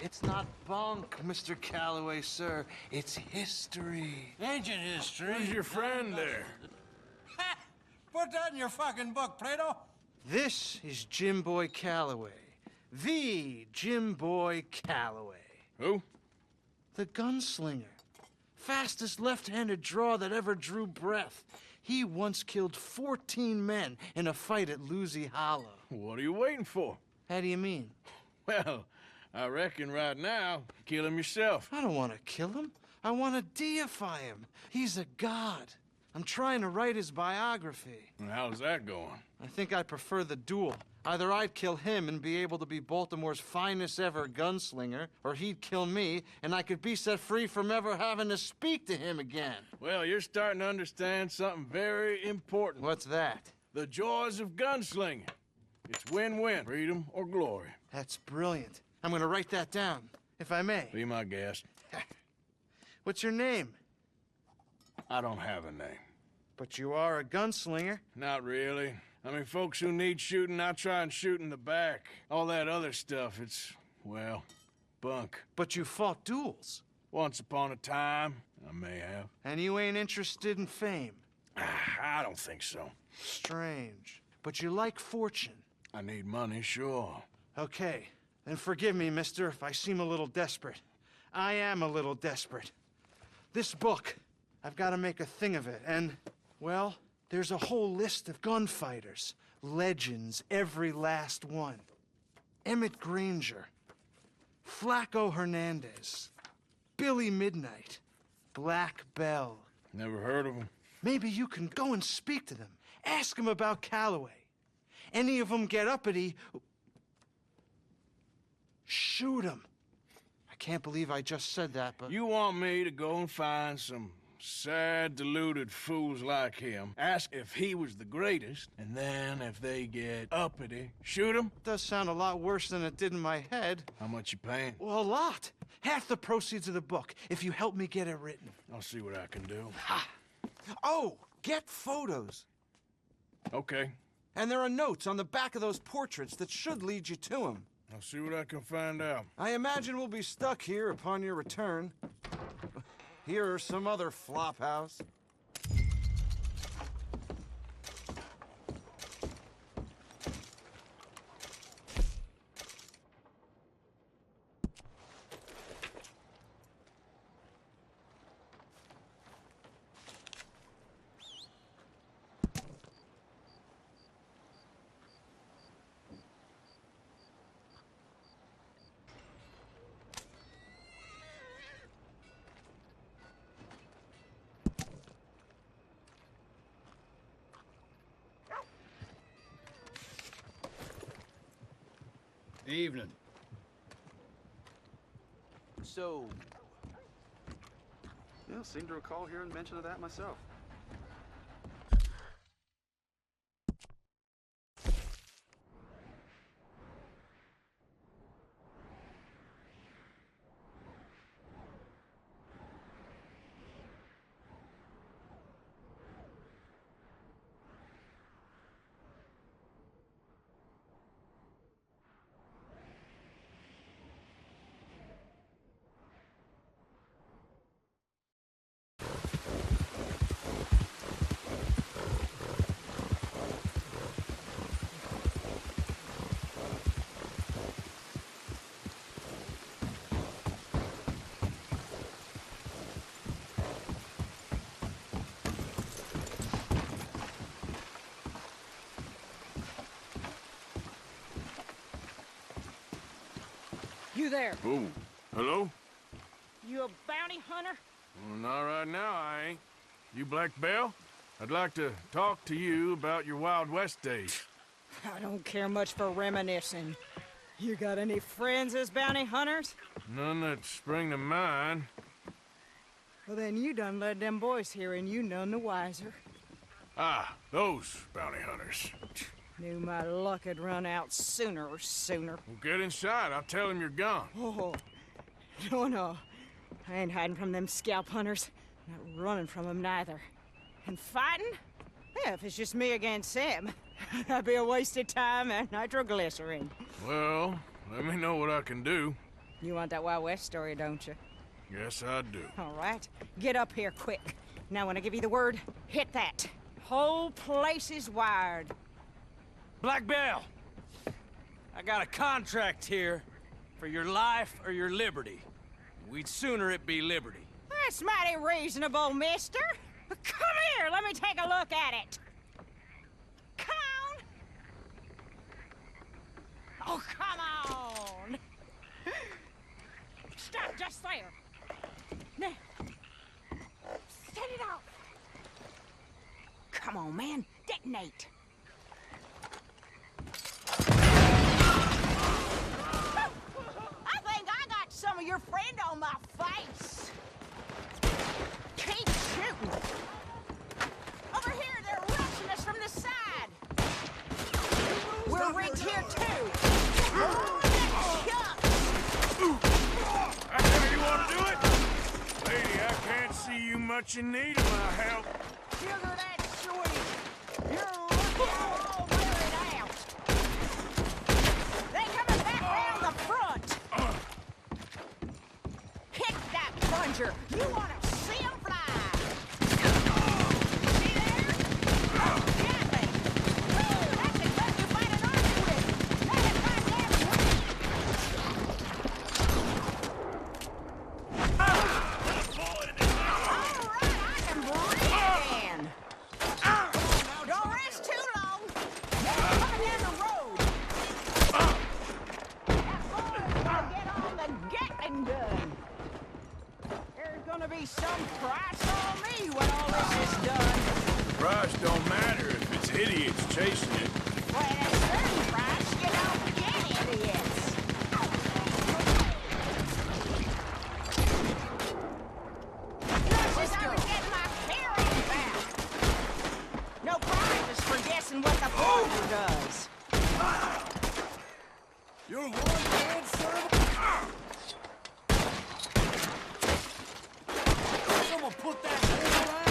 It's not bunk, Mr. Calloway, sir. It's history. Ancient history. Who's your friend there? Ha! Put that in your fucking book, Plato. This is Jim Boy Calloway. The Jim Boy Calloway. Who? The gunslinger. Fastest left-handed draw that ever drew breath. He once killed 14 men in a fight at Lucy Hollow. What are you waiting for? How do you mean? Well, I reckon right now, kill him yourself. I don't want to kill him. I want to deify him. He's a god. I'm trying to write his biography. And how's that going? I think I prefer the duel. Either I'd kill him and be able to be Baltimore's finest ever gunslinger, or he'd kill me and I could be set free from ever having to speak to him again. Well, you're starting to understand something very important. What's that? The joys of gunslinging. It's win-win, freedom or glory. That's brilliant. I'm gonna write that down, if I may. Be my guest. What's your name? I don't have a name. But you are a gunslinger. Not really. I mean, folks who need shooting, I try and shoot in the back. All that other stuff, it's, well, bunk. But you fought duels. Once upon a time, I may have. And you ain't interested in fame. I don't think so. Strange. But you like fortune. I need money, sure. Okay, then forgive me, mister, if I seem a little desperate. I am a little desperate. This book, I've got to make a thing of it, and, well, there's a whole list of gunfighters. Legends, every last one. Emmet Granger. Flaco Hernandez. Billy Midnight. Black Belle. Never heard of them. Maybe you can go and speak to them. Ask them about Calloway. Any of them get uppity, shoot them. I can't believe I just said that, but... You want me to go and find some sad, deluded fools like him, ask if he was the greatest, and then if they get uppity, shoot him? Does sound a lot worse than it did in my head. How much you paying? Well, a lot. Half the proceeds of the book, if you help me get it written. I'll see what I can do. Ha! Oh, get photos. Okay. And there are notes on the back of those portraits that should lead you to him. I'll see what I can find out. I imagine we'll be stuck here upon your return. Here or some other flophouse. Evening. So... Yeah, seem to recall hearing mention of that myself. You there? Oh, hello? You a bounty hunter? Well, not right now, I ain't. You Black Belle? I'd like to talk to you about your Wild West days. I don't care much for reminiscing. You got any friends as bounty hunters? None that spring to mind. Well, then you done led them boys here and you none the wiser. Ah, those bounty hunters. Knew my luck had run out sooner or sooner. Well, get inside. I'll tell him you're gone. Oh, no. I ain't hiding from them scalp hunters. Not running from them neither. And fighting? Yeah, if it's just me against them, that'd be a wasted time and nitroglycerin. Well, let me know what I can do. You want that Wild West story, don't you? Yes, I do. All right. Get up here quick. Now, when I give you the word, hit that. Whole place is wired. Black Belle, I got a contract here for your life or your liberty. We'd sooner it be liberty. That's mighty reasonable, mister. Come here, let me take a look at it. Come on. Oh, come on. Stop just there. Now, set it off. Come on, man. Detonate. I think I got some of your friend on my face. Keep shooting. Over here, they're rushing us from the side. We're rigged here, too. That's how you want to do it? Lady, I can't see you much in need of my help. Sugar that sweet. You're looking all wearied out. They coming back round the front. Hit that plunger. You want to see them fly. See there? Oh, got me. Ooh, that's the gun you fight an army with. Let it fight that way. All right, I can breathe again. Don't rest too long. They're coming down the road. That boy's gonna get on the Gatling gun. There's gonna be some price on me when all this is done. Price don't matter if it's idiots chasing it. Well, at a certain price, you don't get idiots. Just I was getting my hearing back. No prizes for guessing what the plunger does. You're one bad son of a... Someone put that hole out.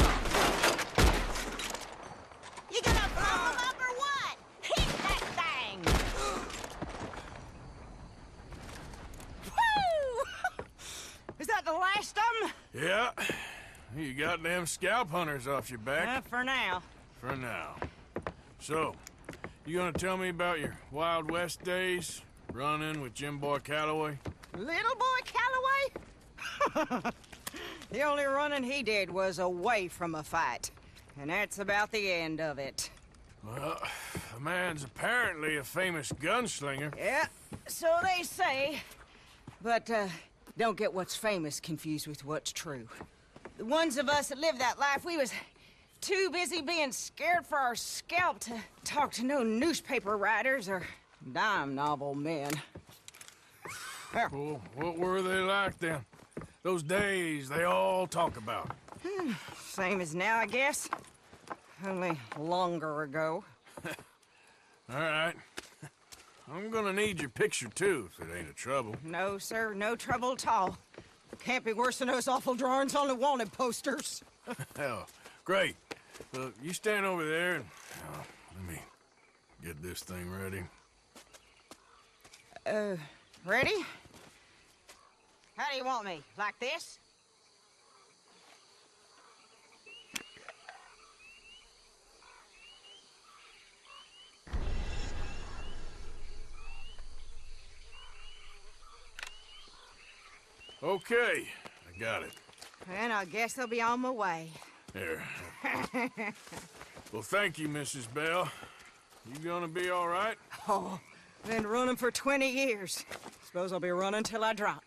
You gonna blow them up or what? Hit that thing! Woo! Is that the last of them? Yeah. You got them scalp hunters off your back. For now. For now. So, you gonna tell me about your Wild West days? Running with Jim Boy Calloway? Little boy Calloway? The only running he did was away from a fight. And that's about the end of it. Well, the man's apparently a famous gunslinger. Yeah, so they say. But, don't get what's famous confused with what's true. The ones of us that lived that life, we was too busy being scared for our scalp to talk to no newspaper writers or dime novel men. Well, what were they like then? Those days they all talk about. Same as now, I guess. Only longer ago. All right. I'm gonna need your picture, too, if it ain't a trouble. No, sir, no trouble at all. Can't be worse than those awful drawings on the wanted posters. Hell, great. Look, you stand over there and... let me get this thing ready. Ready? How do you want me? Like this? Okay, I got it. And I guess I'll be on my way. Here. Well, thank you, Mrs. Belle. You gonna be all right? Oh, been running for 20 years. Suppose I'll be running till I drop.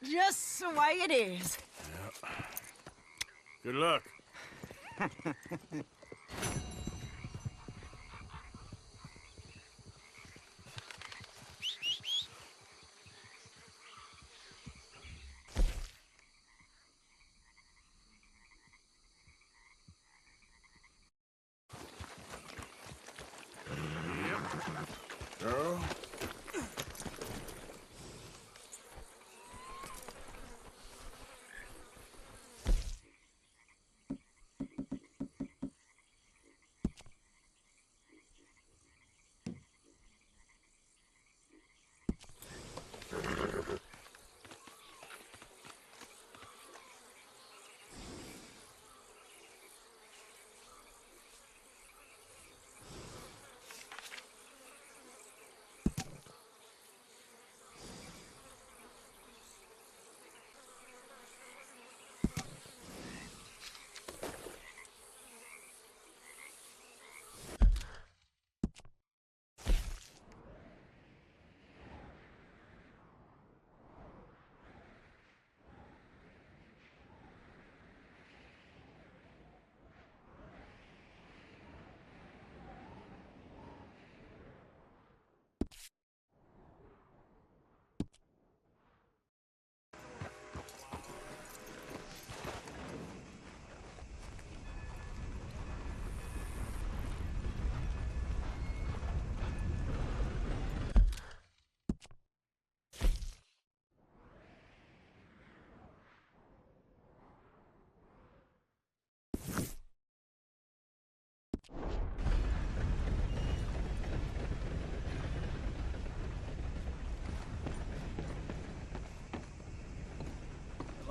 Just the way it is. Yep. Good luck. Girl.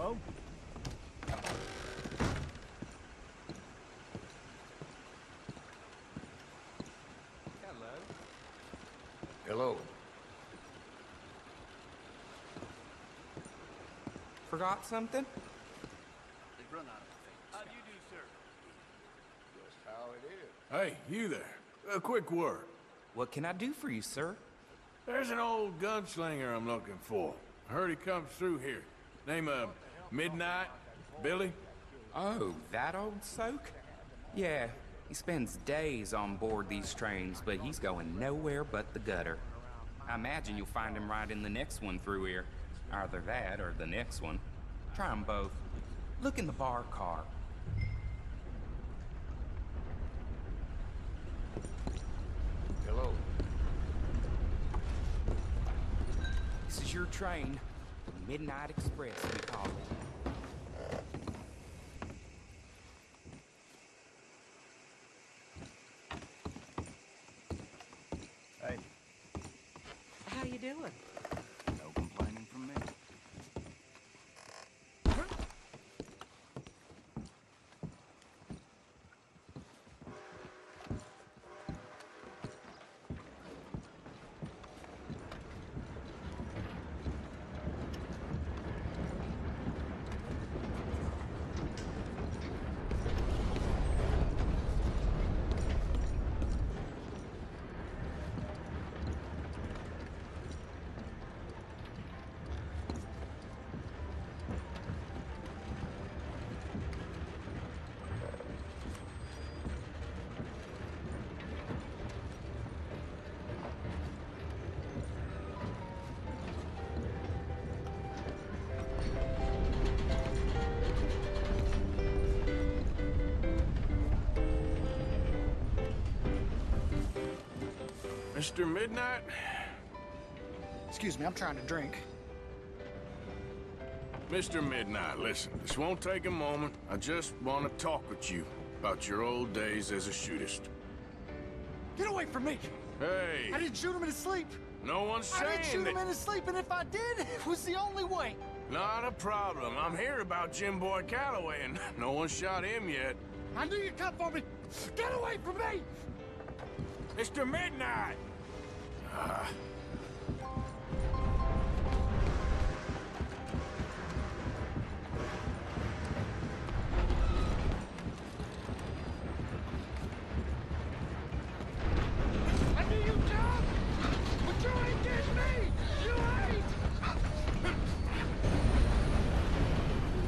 Hello? Hello. Forgot something? They've run out of things. Just how it is. Hey, you there. A quick word. What can I do for you, sir? There's an old gunslinger I'm looking for. I heard he comes through here. Name of Midnight? Billy? Oh, that old soak? Yeah, he spends days on board these trains, but he's going nowhere but the gutter. I imagine you'll find him right in the next one through here. Either that or the next one. Try 'em both. Look in the bar car. Hello. This is your train. The Midnight Express, we call it. Hey. How you doing? No complaining from me. Mr. Midnight? Excuse me, I'm trying to drink. Mr. Midnight, listen, this won't take a moment. I just want to talk with you about your old days as a shootist. Get away from me! Hey! I didn't shoot him in his sleep! No one's I didn't saying shoot him that... in his sleep, and if I did, it was the only way! Not a problem. I'm here about Jim Boy Calloway, and no one shot him yet. I knew you'd come for me! Get away from me! Mr. Midnight! I knew you'd come! But you ain't getting me! You ain't!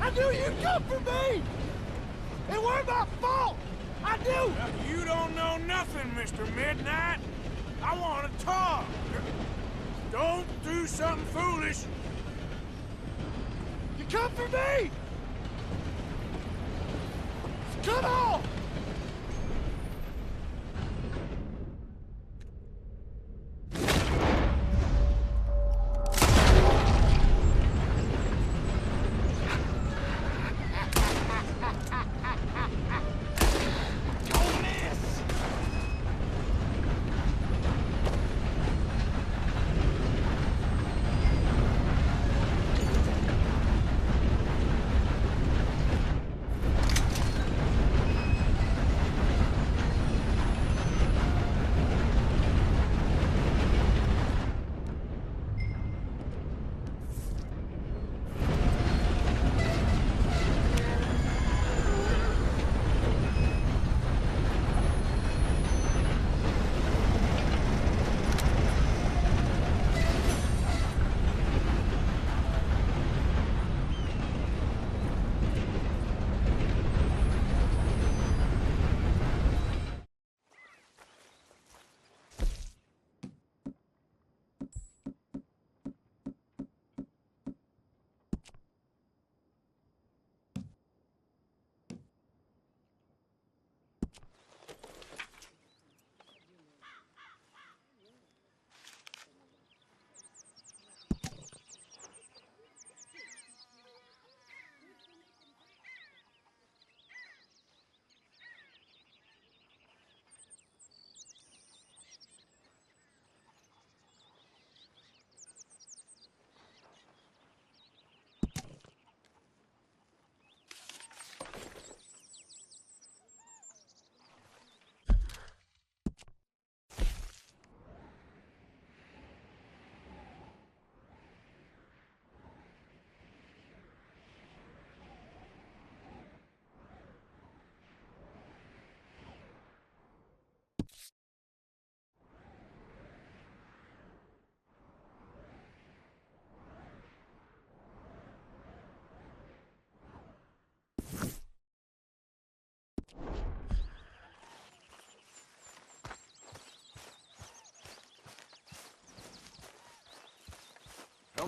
I knew you'd come for me! It weren't my fault! I knew! You don't know nothing, Mr. Midnight. I want to talk. Don't do something foolish. You come for me! Come on!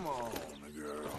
Come on, girl.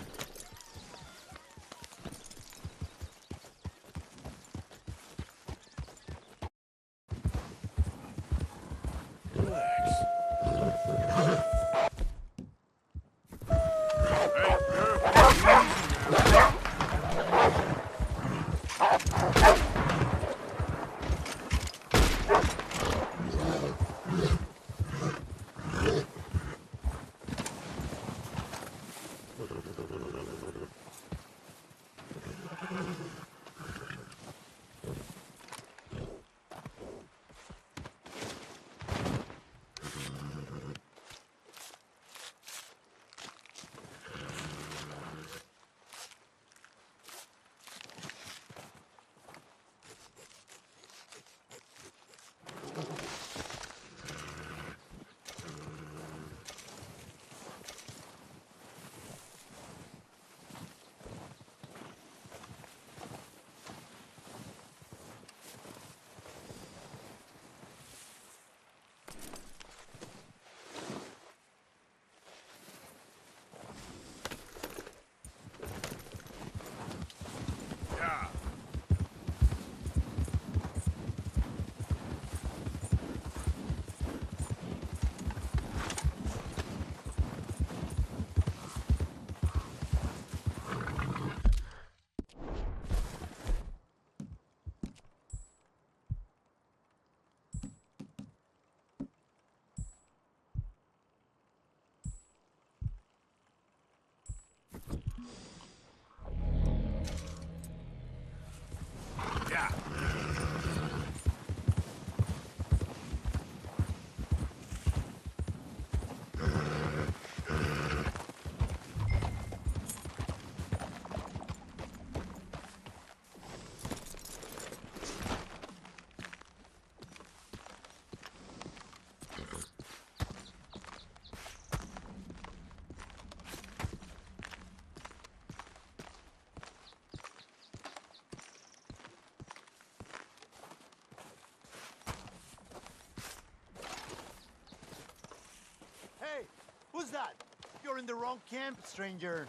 Hey, who's that? You're in the wrong camp, stranger.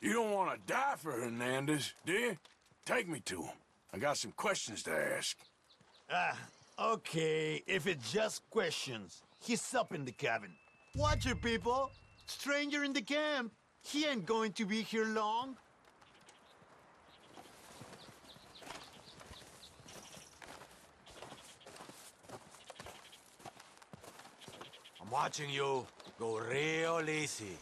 You don't want to die for Hernandez, do you? Take me to him. I got some questions to ask. Okay, if it's just questions, he's up in the cabin. Watch it, people. Stranger in the camp. He ain't going to be here long. I'm watching you. Go real easy.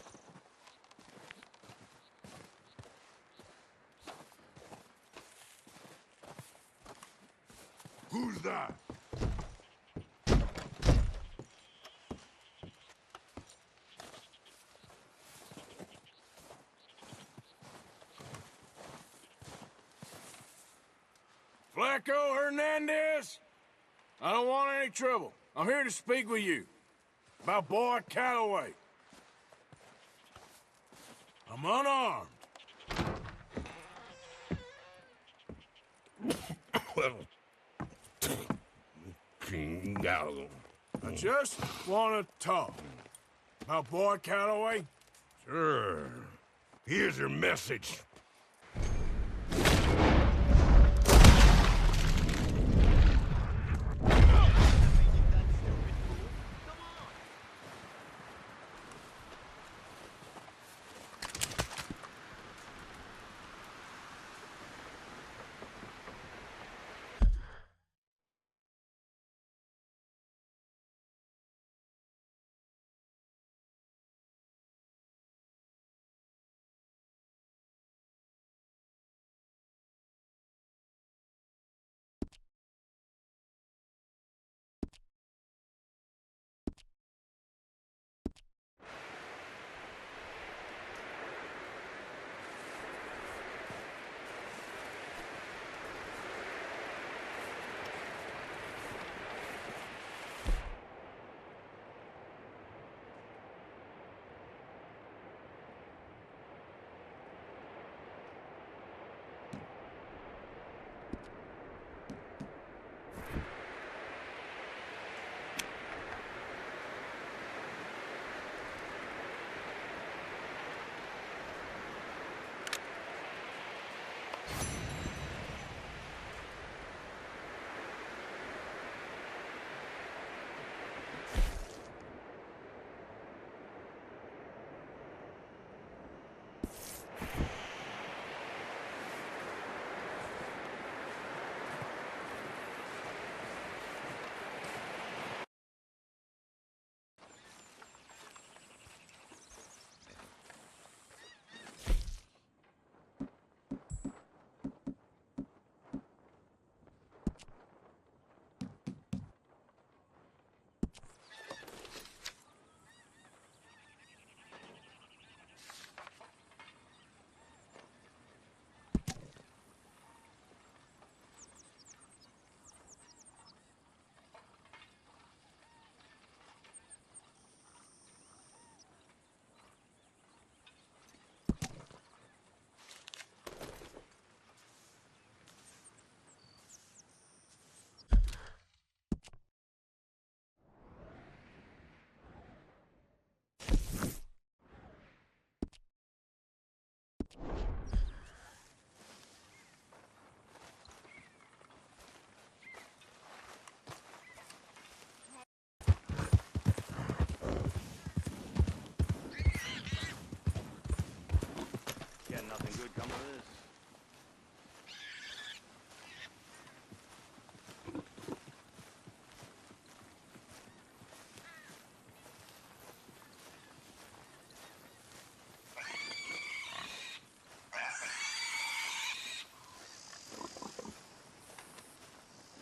Who's that? Flaco Hernandez? I don't want any trouble. I'm here to speak with you. About Boy Calloway. I'm unarmed. I just want to talk. About Boy Calloway? Sure. Here's your message.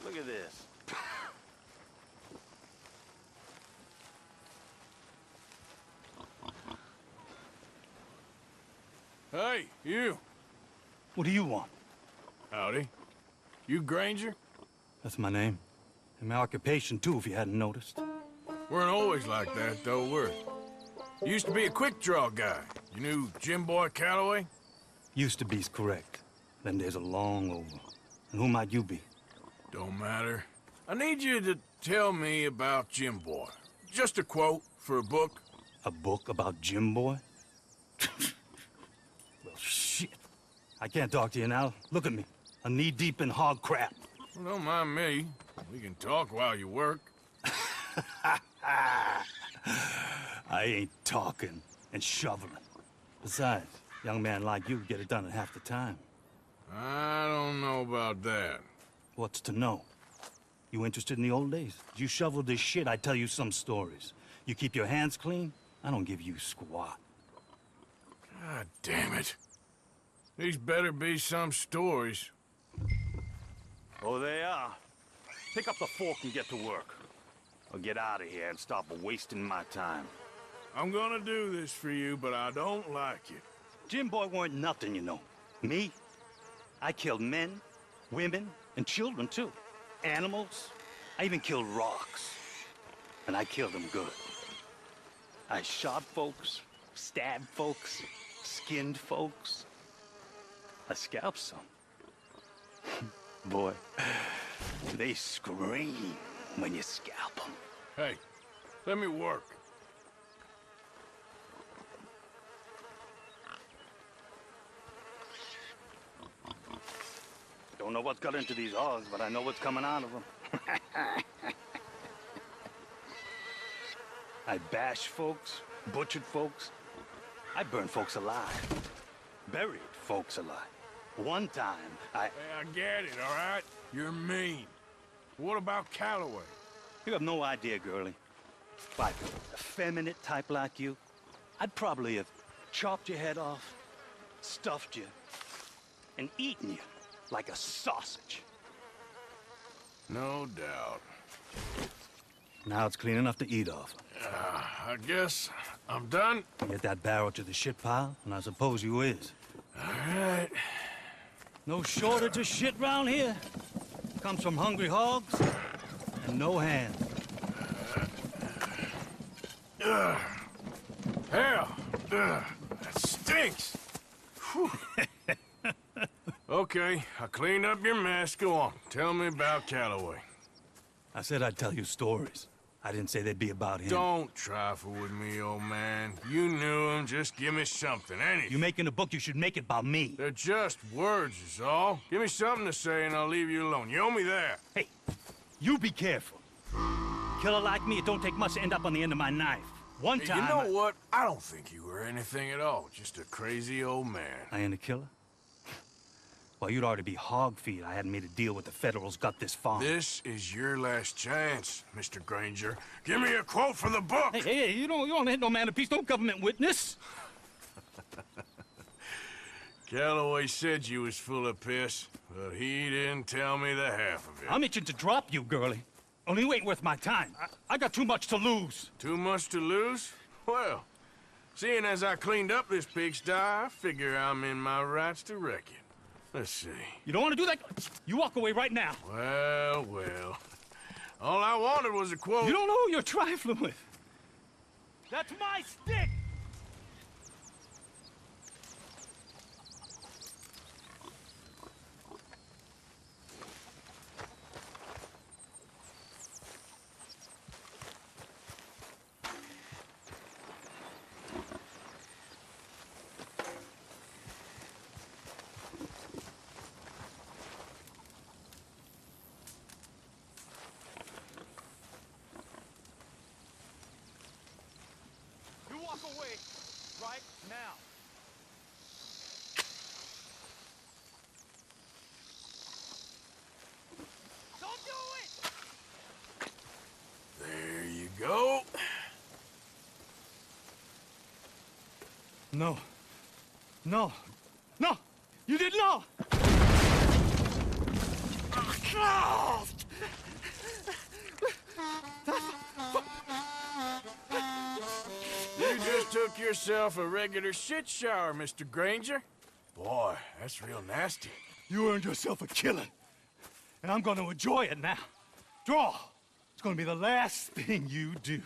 Look at this. Hey, you. What do you want? Howdy. You Granger? That's my name. And my occupation, too, if you hadn't noticed. Weren't always like that, though, were we? Used to be a quick-draw guy. You knew Jim Boy Calloway? Used to be's correct. Them days are long over. And who might you be? Don't matter. I need you to tell me about Jim Boy. Just a quote for a book. A book about Jim Boy? Well, shit. I can't talk to you now. Look at me. I'm knee-deep in hog crap. Well, don't mind me. We can talk while you work. I ain't talking and shoveling. Besides, a young man like you get it done in half the time. I don't know about that. What's to know? You interested in the old days? You shoveled this shit, I tell you some stories. You keep your hands clean, I don't give you squat. God damn it. These better be some stories. Oh, they are. Pick up the fork and get to work. Or get out of here and stop wasting my time. I'm gonna do this for you, but I don't like it. Jim Boy weren't nothing, you know. Me? I killed men, women, and children, too. Animals. I even killed rocks. And I killed them good. I shot folks, stabbed folks, skinned folks. I scalped some. Boy, they scream when you scalp them. Hey, let me work. Don't know what's got into these hogs, but I know what's coming out of them. I bashed folks, butchered folks. I burned folks alive. Buried folks alive. One time, Hey, I get it, all right? You're mean. What about Calloway? You have no idea, girlie. If I were a effeminate type like you, I'd probably have chopped your head off, stuffed you, and eaten you like a sausage. No doubt. Now it's clean enough to eat off. I guess I'm done. Get that barrel to the shit pile, and I suppose you is. All right. No shortage of shit round here. Comes from hungry hogs and no hands. Hell, that stinks. Okay, I cleaned up your mess. Go on, tell me about Calloway. I said I'd tell you stories. I didn't say they'd be about him. Don't trifle with me, old man. You knew him. Just give me something, anything. You making a book, you should make it about me. They're just words, is all. Give me something to say and I'll leave you alone. You owe me that. Hey, you be careful. Killer like me, it don't take much to end up on the end of my knife. One Hey, time... you know what? I don't think you were anything at all. Just a crazy old man. I ain't a killer? Well, you'd already be hog feed. I hadn't made a deal with the Federals, got this far. This is your last chance, Mr. Granger. Give me a quote for the book! Hey, you don't hit no man of peace, no government witness. Calloway said you was full of piss, but he didn't tell me the half of it. I'm itching to drop you, girlie. Only you ain't worth my time. I got too much to lose. Too much to lose? Well, seeing as I cleaned up this pigsty, I figure I'm in my rights to wreck it. Let's see. You don't want to do that? You walk away right now. Well, well. All I wanted was a quote. You don't know who you're trifling with. That's my stick! Walk away right now. go. No. No. No! You didn't know! You just took yourself a regular shit shower, Mr. Granger. Boy, that's real nasty. You earned yourself a killing. And I'm gonna enjoy it now. Draw! It's gonna be the last thing you do.